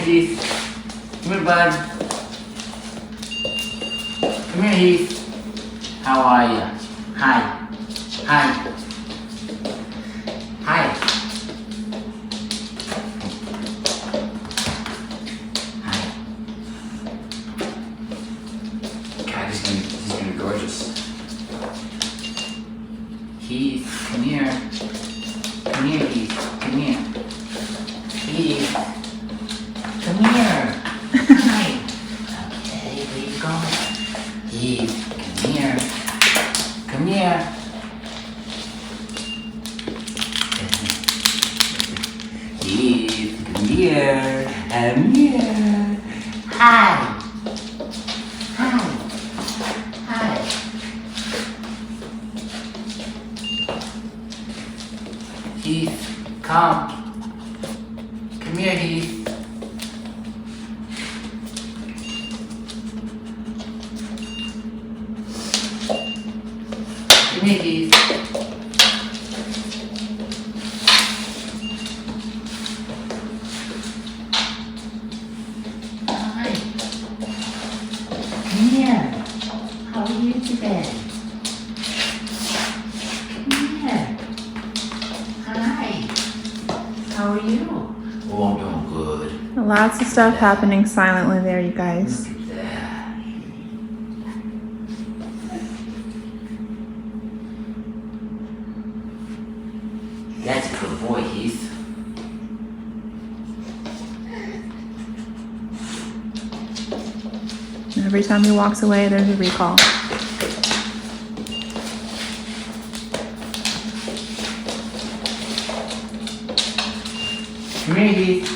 Heath. Come here, bud. Come here, Heath. How are you? Hi. Hi. Hi. Hi. God, he's gonna be gorgeous. Heath, come here. Come here, Heath. Come here. Heath. Come here. Hi. Okay, where you going? Heath, come here. Come here. Heath, come here. Come here. Hi. Hi. Hi. Heath, come. Come here, Heath. Come here, Heath. Hi. Come here. How are you today? Come here. Hi. How are you? Oh, I'm doing good. Lots of stuff happening silently there, you guys. Look at that. That's a good boy, Heath. Every time he walks away, there's a recall. Come here, Heath.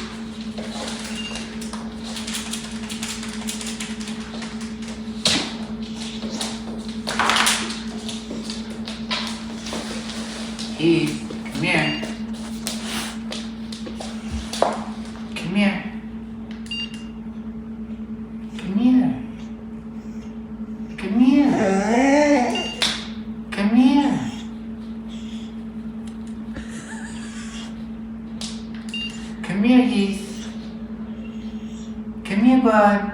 Heath, come here. Come here. Come here. Come here. Come here. Come here, Heath. Come here, bud.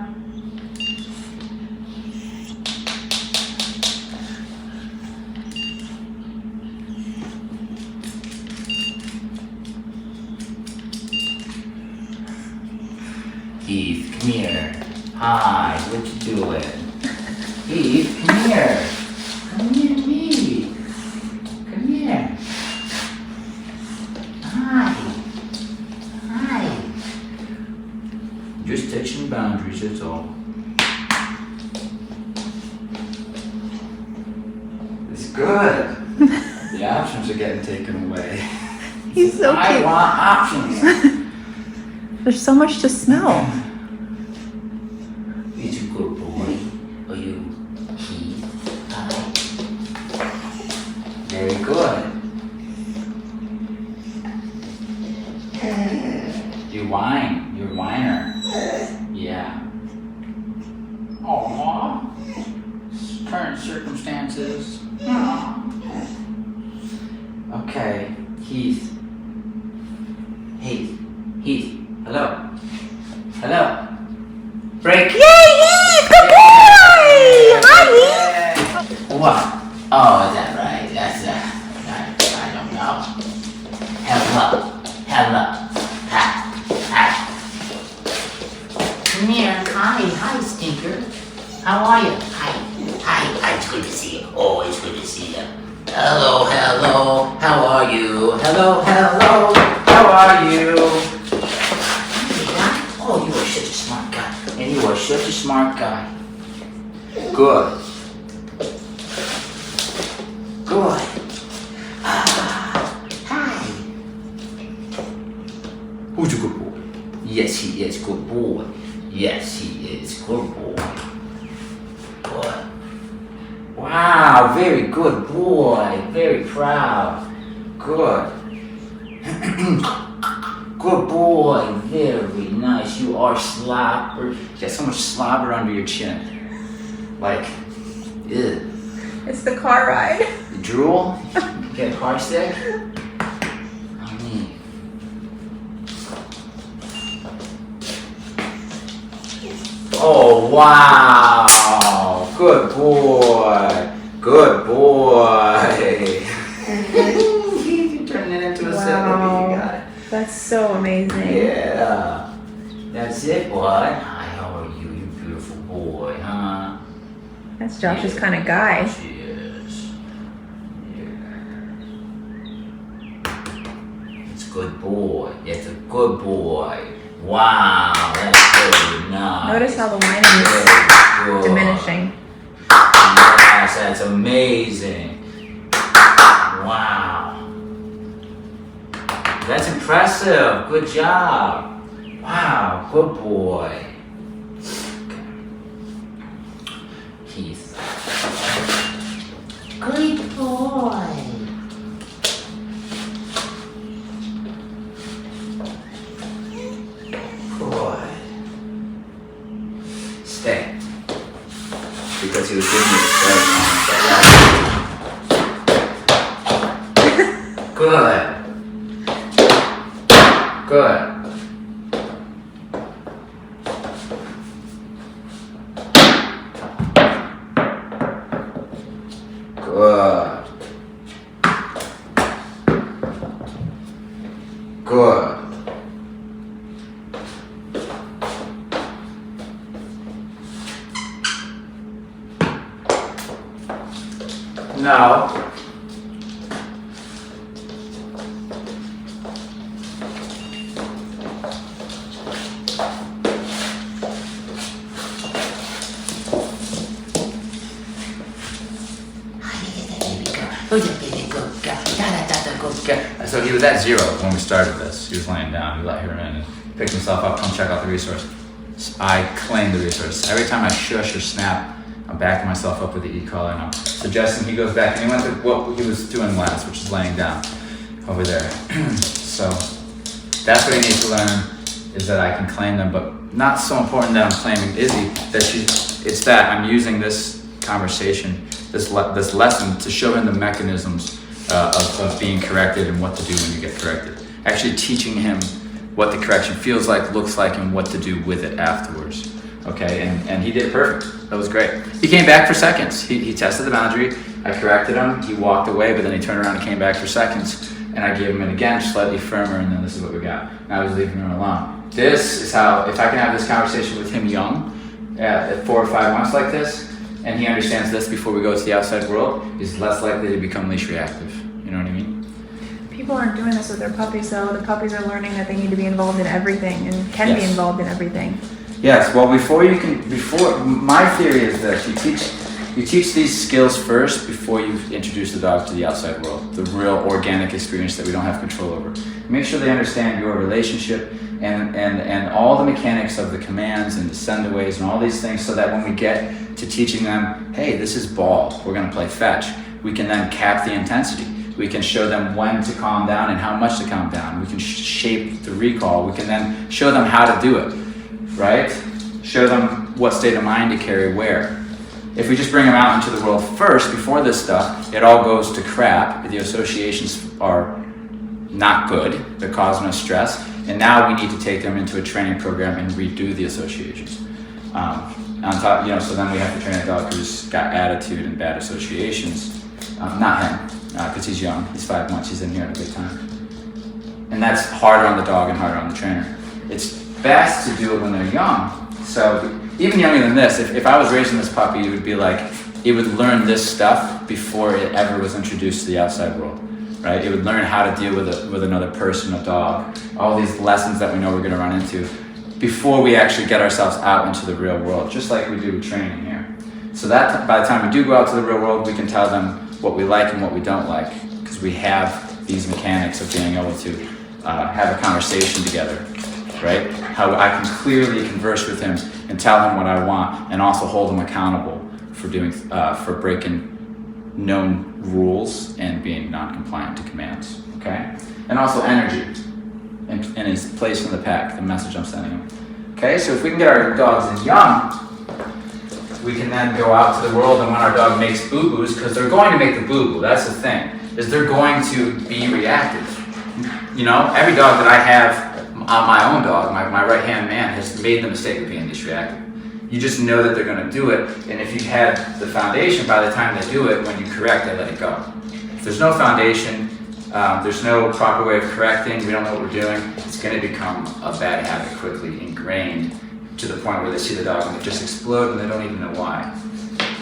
Heath, come here. Hi, what you doing? Heath, come here. Come here, me. Come here. Hi. Hi. Just touching boundaries, that's all. It's good. The options are getting taken away. He's so I cute. want options. There's so much to smell. He's a good boy. Are you Heath? Hi. Very good. You whine. You're a whiner. Yeah. Aww. Current circumstances. Aw. Okay. Heath. Heath. Heath. Hello. Hello. Break. Yay, Heath! Good boy! Hi, Heath! What? Oh, is that right? That's I don't know. Hello. Hello. Hi. Hi. Come here. Hi, stinker. How are you? Hi. It's good to see you. Always good to see you. Hello. How are you? Hello. How are you? Oh, you are such a smart guy. And you are such a smart guy. Good. Good. Hi. Who's a good boy? Yes, he is good boy. Yes, he is good boy. Good. Wow, very good boy. Very proud. Good. Good boy. Very nice. You are slobber. You got so much slobber under your chin. Like, ew. It's the car ride. Drool? Get a car sick? I mean, Oh, wow. Good boy. Good boy. You're turning it into a Wow. You got it. That's so amazing. Yeah. That's it, boy. Hi, how are you? You beautiful boy, huh? That's Josh's kind of guy. She is. Yeah. It's a good boy. It's a good boy. Wow, that's very nice. Notice how the whining is Very good. diminishing. Yes, that's amazing. Wow. That's impressive. Good job. Wow, good boy. Okay. Keith. Good boy. Good. Stay. Because he was giving me the start. Good. Good. Good. Good. No. So he was at 0 when we started this. He was laying down. We let her in and picked himself up, come check out the resource. I claim the resource. Every time I shush or snap, I'm backing myself up with the e-collar and I'm suggesting he goes back and he went to what he was doing last, which is laying down over there. So that's what he needs to learn, is that I can claim them, but not so important that I'm claiming Izzy, that it's that I'm using this conversation, this lesson to show him the mechanisms of being corrected and what to do when you get corrected. Actually teaching him what the correction feels like, looks like, and what to do with it afterwards. Okay, and he did perfect. That was great. He came back for seconds. He tested the boundary. I corrected him. He walked away, but then he turned around and came back for seconds. And I gave him it again, slightly firmer, and then this is what we got. And I was leaving him alone. This is how, if I can have this conversation with him young, at 4 or 5 months like this, and he understands this before we go to the outside world, he's less likely to become leash reactive. You know what I mean? People aren't doing this with their puppies, though. The puppies are learning that they need to be involved in everything and can be involved in everything. Yes, well, my theory is that you teach these skills first before you introduce the dog to the outside world, the real organic experience that we don't have control over. Make sure they understand your relationship and all the mechanics of the commands and the sendaways and all these things, so that when we get to teaching them, hey, this is ball, we're going to play fetch, we can then cap the intensity. We can show them when to calm down and how much to calm down. We can shape the recall. We can then show them how to do it, right? Show them what state of mind to carry where. If we just bring them out into the world first, before this stuff, it all goes to crap. The associations are not good. They're causing us stress. And now we need to take them into a training program and redo the associations. On top, so then we have to train a dog who's got attitude and bad associations. Not him, because he's young. He's 5 months. He's in here at a good time. And that's harder on the dog and harder on the trainer. It's best to do it when they're young. So even younger than this, if I was raising this puppy, it would be like, it would learn this stuff before it ever was introduced to the outside world, right? It would learn how to deal with another person, a dog, all these lessons that we know we're going to run into before we actually get ourselves out into the real world, just like we do with training here. So that by the time we do go out to the real world, we can tell them what we like and what we don't like, because we have these mechanics of being able to have a conversation together, right? How I can clearly converse with him and tell him what I want, and also hold him accountable for breaking known rules and being non-compliant to commands, okay? And also energy and his place in the pack, the message I'm sending him. Okay, so if we can get our dogs in young, we can then go out to the world, and when our dog makes boo-boos, because they're going to make the boo-boo, that's the thing, is they're going to be reactive. Every dog that I have, my own dog, my right-hand man, has made the mistake of being leash reactive. You just know that they're going to do it, and if you had the foundation, by the time they do it, when you correct, they let it go. If there's no foundation, there's no proper way of correcting, we don't know what we're doing, it's going to become a bad habit quickly, ingrained, to the point where they see the dog and they just explode and they don't even know why.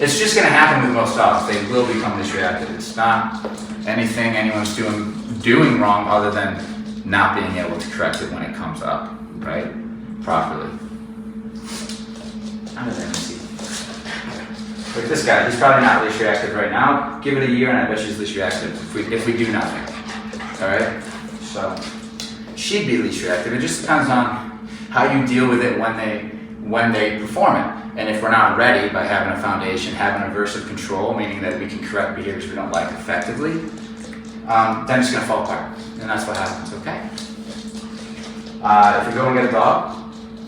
It's just going to happen with most dogs. They will become leash reactive. It's not anything anyone's doing wrong other than not being able to correct it when it comes up, right? Properly. How does that see? Like this guy, he's probably not leash reactive right now. Give it a year and I bet she's leash reactive if we do nothing. Alright? So, she'd be leash reactive. It just depends on how you deal with it when they perform it. And if we're not ready by having a foundation, having aversive control, meaning that we can correct behaviors we don't like effectively, then it's going to fall apart. And that's what happens, okay? If you go and get a dog,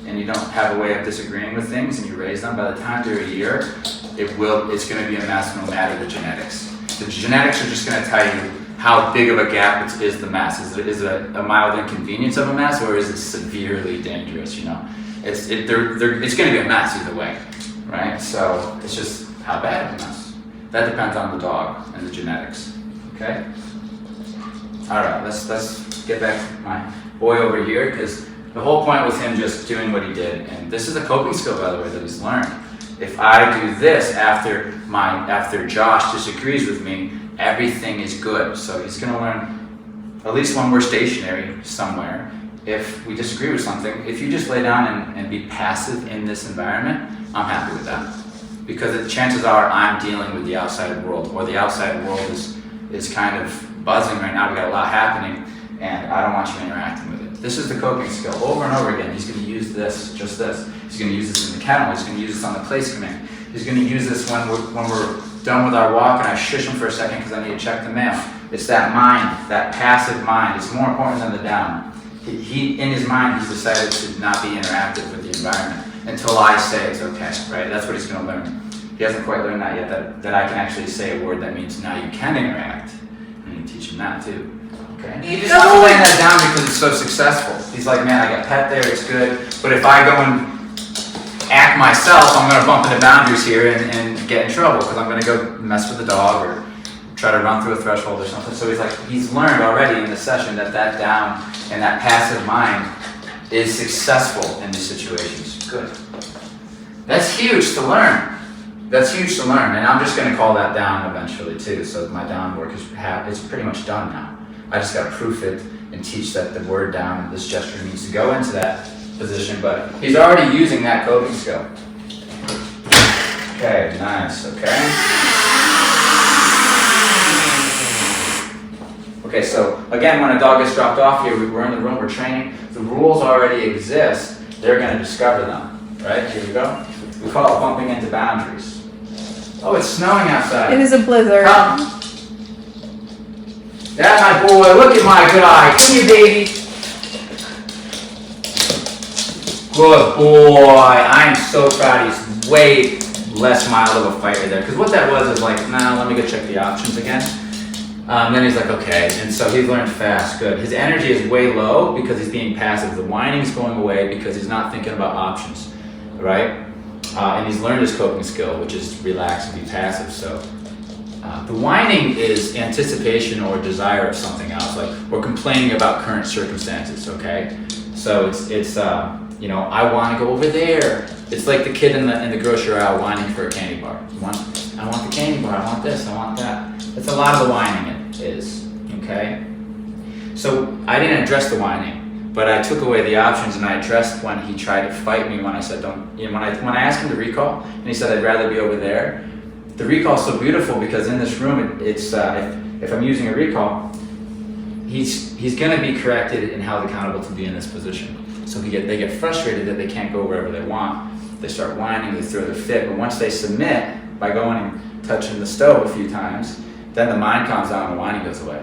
and you don't have a way of disagreeing with things, and you raise them, by the time they're a year, it's going to be a mess no matter the genetics. The genetics are just going to tell you how big of a gap is the mess. Is it a mild inconvenience of a mess, or is it severely dangerous, you know? It's going to be a mess either way, right? So it's just how bad of a mess. That depends on the dog and the genetics, okay? All right, let's get back to my boy over here, because the whole point was him just doing what he did. And this is a coping skill, by the way, that he's learned. If I do this after Josh disagrees with me, everything is good. So he's going to learn, at least when we're stationary somewhere, if we disagree with something, if you just lay down and be passive in this environment, I'm happy with that. Because the chances are I'm dealing with the outside world, or the outside world is kind of buzzing right now. We got a lot happening, and I don't want you interacting with it. This is the coping skill. Over and over again, he's going to use this, just this. He's going to use this in the kennel. He's going to use this on the place command. He's going to use this when we're done with our walk and I shush him for a second because I need to check the mail. It's that mind, that passive mind. It's more important than the down. He in his mind, he's decided to not be interactive with the environment until I say it's okay, right? That's what he's going to learn. He hasn't quite learned that yet, that I can actually say a word that means now you can interact. And you teach him that too. Okay? He just wants to lay that down because it's so successful. He's like, man, I got pet there, it's good. But if I go and act myself, I'm going to bump into boundaries here and get in trouble because I'm going to go mess with the dog or try to run through a threshold or something. So he's learned already in the session that down and that passive mind is successful in these situations. Good. That's huge to learn. That's huge to learn. And I'm just going to call that down eventually too. So my down work is pretty much done now. I just got to proof it and teach that the word down, this gesture needs to go into that position, but he's already using that coping skill. Okay, nice, okay. Okay, so again, when a dog gets dropped off here, we're in the room, we're training, the rules already exist, they're going to discover them, right? Here we go. We call it bumping into boundaries. Oh, it's snowing outside. It is a blizzard. That's my boy, look at my guy, come here baby. Good boy, I am so proud. He's way less mild of a fighter there. Because what that was is like, nah, let me go check the options again. Then he's like, okay. And so he's learned fast, good. His energy is way low because he's being passive. The whining's going away because he's not thinking about options, right? And he's learned his coping skill, which is relax and be passive. So the whining is anticipation or desire of something else. Like we're complaining about current circumstances, okay? So it's you know, I want to go over there. It's like the kid in the grocery aisle whining for a candy bar. I want the candy bar, I want this, I want that. That's a lot of the whining it is, okay? So I didn't address the whining, but I took away the options and I addressed when he tried to fight me when I said don't, you know, when I asked him to recall and he said I'd rather be over there. The recall is so beautiful because in this room, it's if I'm using a recall, he's going to be corrected and held accountable to be in this position. So they get frustrated that they can't go wherever they want. They start whining, they throw their fit, but once they submit by going and touching the stove a few times, then the mind calms down and the whining goes away.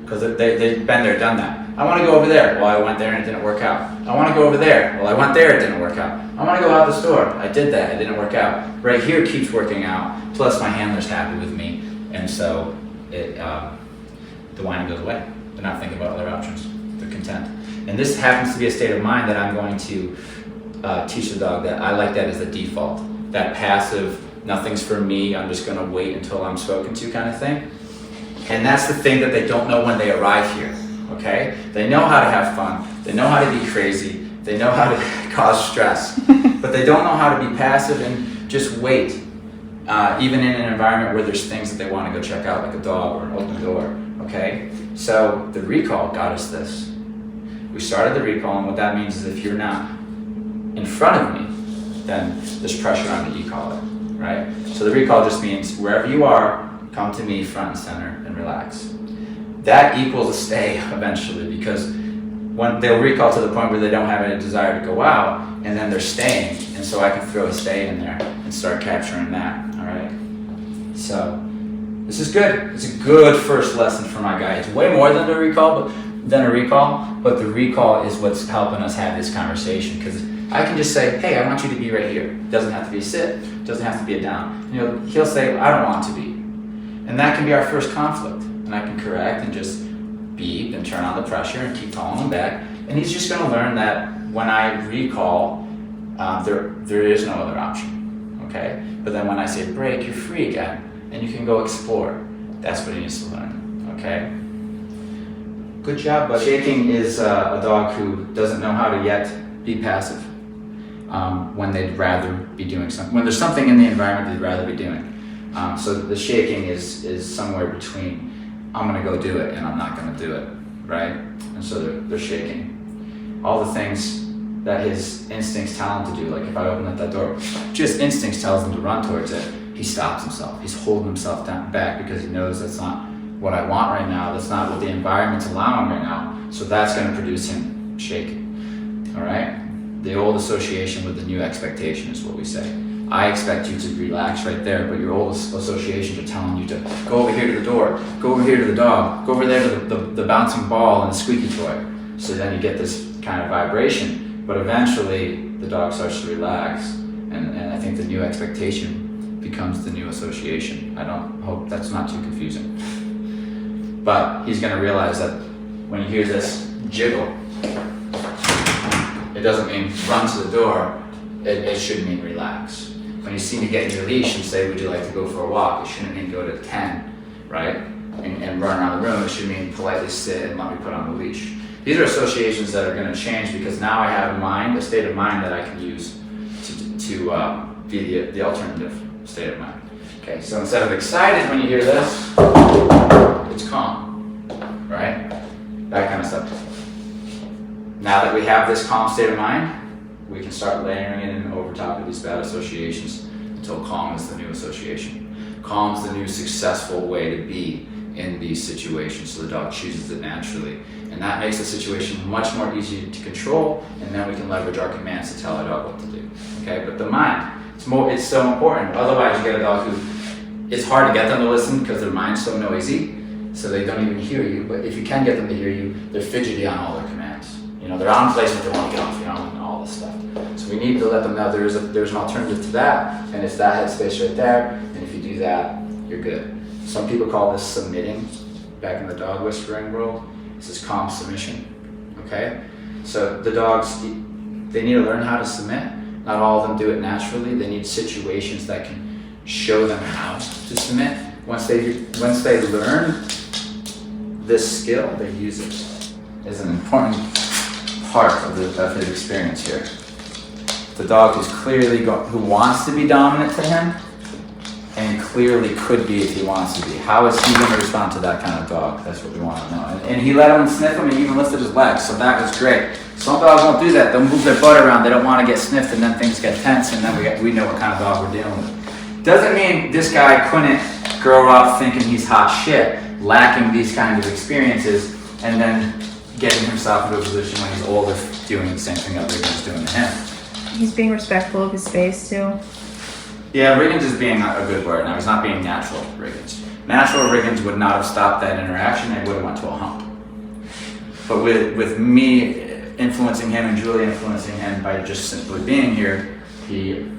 Because they've been there, done that. I want to go over there. Well, I went there and it didn't work out. I want to go over there. Well, I went there, it didn't work out. I want to go out the store. I did that, it didn't work out. Right here keeps working out. Plus my handler's happy with me. And so the whining goes away. They're not thinking about other options. They're content. And this happens to be a state of mind that I'm going to teach the dog that I like that as a default. That passive, nothing's for me, I'm just gonna wait until I'm spoken to kind of thing. And that's the thing that they don't know when they arrive here, okay? They know how to have fun, they know how to be crazy, they know how to cause stress, but they don't know how to be passive and just wait. Even in an environment where there's things that they want to go check out, like a dog or an open door, okay? So the recall got us this. We started the recall, and what that means is if you're not in front of me, then there's pressure on the e-collar, right? So the recall just means wherever you are, come to me front and center and relax. That equals a stay eventually, because when they'll recall to the point where they don't have any desire to go out, and then they're staying, and so I can throw a stay in there and start capturing that, all right? So this is good. It's a good first lesson for my guy. It's way more than a recall, but the recall is what's helping us have this conversation, because I can just say, hey, I want you to be right here. It doesn't have to be a sit, it doesn't have to be a down. You know, he'll say, I don't want to be. And that can be our first conflict. And I can correct and just beep and turn on the pressure and keep calling him back. And he's just gonna learn that when I recall, there is no other option, okay? But then when I say break, you're free again, and you can go explore. That's what he needs to learn, okay? Good job, buddy. Shaking is a dog who doesn't know how to yet be passive when they'd rather be doing something. When there's something in the environment they'd rather be doing. So the shaking is somewhere between I'm gonna go do it and I'm not gonna do it, right? And so they're shaking. All the things that his instincts tell him to do, like if I open up that door, just instincts tells him to run towards it. He stops himself. He's holding himself back because he knows that's not what I want right now. That's not what the environment's allowing right now. So that's gonna produce him shaking, all right? The old association with the new expectation is what we say. I expect you to relax right there, but your old associations are telling you to go over here to the door, go over here to the dog, go over there to the bouncing ball and the squeaky toy. So then you get this kind of vibration, but eventually the dog starts to relax, and I think the new expectation becomes the new association. I don't hope that's not too confusing. But he's gonna realize that when you hear this jiggle, it doesn't mean run to the door, it should mean relax. When you see me getting your leash and say, would you like to go for a walk? It shouldn't mean go to 10, right? And run around the room. It should mean politely sit and let me put on the leash. These are associations that are going to change because now I have a state of mind that I can use to be the alternative state of mind. Okay, so instead of excited when you hear this, it's calm, right? That kind of stuff. Now that we have this calm state of mind, we can start layering it in over top of these bad associations until calm is the new association. Calm is the new successful way to be in these situations, so the dog chooses it naturally. And that makes the situation much more easy to control, and then we can leverage our commands to tell our dog what to do. Okay, but the mind, it's so important. Otherwise you get a dog who, it's hard to get them to listen because their mind's so noisy, so they don't even hear you. But if you can get them to hear you, they're fidgety on all their commands. You know, they're on place but they want to get off, and all this stuff. So we need to let them know there's an alternative to that, and it's that headspace right there, and if you do that, you're good. Some people call this submitting, back in the dog whispering world. This is calm submission, okay? So the dogs, they need to learn how to submit. Not all of them do it naturally. They need situations that can show them how to submit. Once they learn this skill, they use it as an important part of his experience here. The dog who's clearly who wants to be dominant to him, and clearly could be if he wants to be. How is he going to respond to that kind of dog? That's what we want to know. And he let him sniff him, and he even lifted his legs, so that was great. Some dogs won't do that. They'll move their butt around. They don't want to get sniffed, and then things get tense, and then we know what kind of dog we're dealing with. Doesn't mean this guy couldn't grow up thinking he's hot shit, lacking these kinds of experiences, and then getting himself into a position when he's older doing the same thing that Riggins doing to him. He's being respectful of his space too. Yeah, Riggins is being a good word. Now, he's not being natural Riggins. Natural Riggins would not have stopped that interaction. They would have went to a hump. But with me influencing him and Julie influencing him by just simply being here, he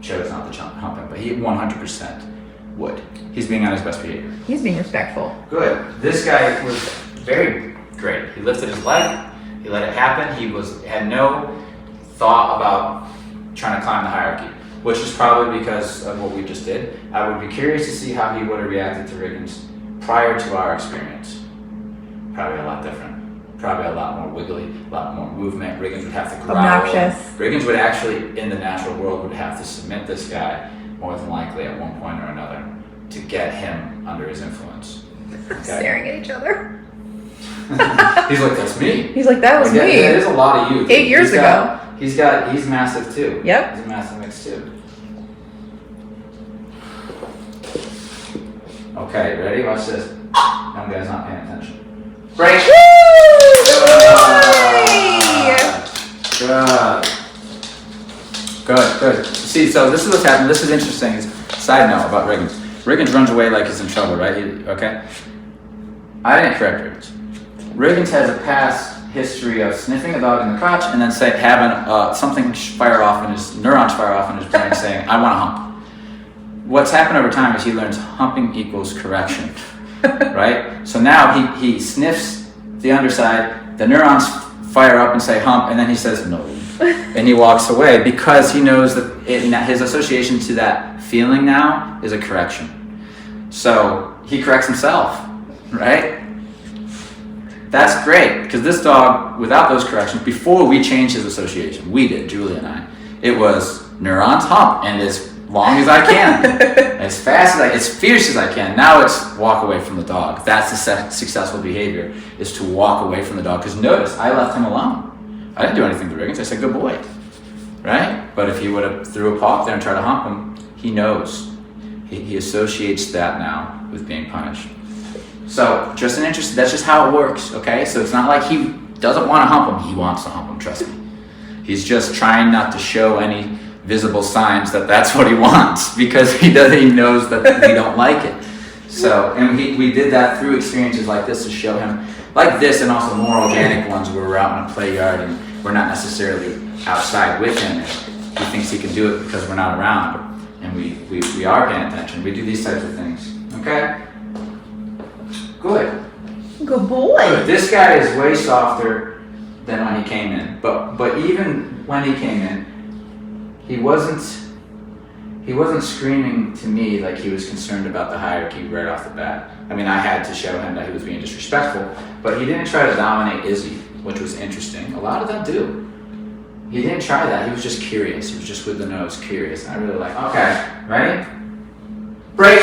chose not to hump him. But he 100% would. He's being on his best behavior. He's being respectful. Good. This guy was very great. He lifted his leg. He let it happen. He had no thought about trying to climb the hierarchy, which is probably because of what we just did. I would be curious to see how he would have reacted to Riggins prior to our experience. Probably a lot different. Probably a lot more wiggly, a lot more movement. Riggins would have to growl. Obnoxious. Riggins would actually, in the natural world, would have to submit this guy more than likely at one point or another to get him under his influence. Okay? Staring at each other. He's like, that's me. He's like, that was Like, me. That is a lot of youth. 8 years ago. He's massive too. Yep. He's a massive mix too. Okay, ready? Watch this. Young guy's not paying attention. Break! Good. See, so this is what's happening. This is interesting. Side note about Riggins. Riggins runs away like he's in trouble, right? Okay? I didn't correct Riggins. Riggins has a past history of sniffing a dog in the crotch and then having something fire off in his neurons fire off in his brain saying, I want to hump. What's happened over time is he learns humping equals correction, right? So now he sniffs the underside, the neurons fire up and say hump, and then he says no. And he walks away because he knows that his association to that feeling now is a correction. So he corrects himself, right? That's great, because this dog, without those corrections, before we changed his association, we did, Julie and I, it was neurons hump, and as long as I can, as fast as fierce as I can. Now it's walk away from the dog. That's the successful behavior, is to walk away from the dog. Because notice, I left him alone. I didn't do anything to Riggins. I said, good boy, right? But if he would have threw a paw up there and tried to hump him, he knows. He associates that now with being punished. So, that's just how it works, okay? So it's not like he doesn't want to hump him. He wants to hump him, trust me. He's just trying not to show any visible signs that that's what he wants, because he knows that we don't like it. So, and we did that through experiences like this to show him, like this, and also more organic ones where we're out in a play yard and we're not necessarily outside with him. And he thinks he can do it because we're not around, and we are paying attention. We do these types of things, okay? Good. Good boy. Good. This guy is way softer than when he came in, but even when he came in, he wasn't screaming to me like he was concerned about the hierarchy right off the bat. I mean, I had to show him that he was being disrespectful, but he didn't try to dominate Izzy, which was interesting. A lot of them do. He didn't try that. He was just curious. He was just with the nose, curious. And I really like, okay, ready? Break!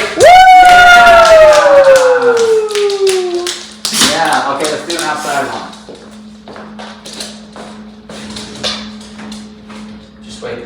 Yeah, okay, let's do an outside one. Just wait.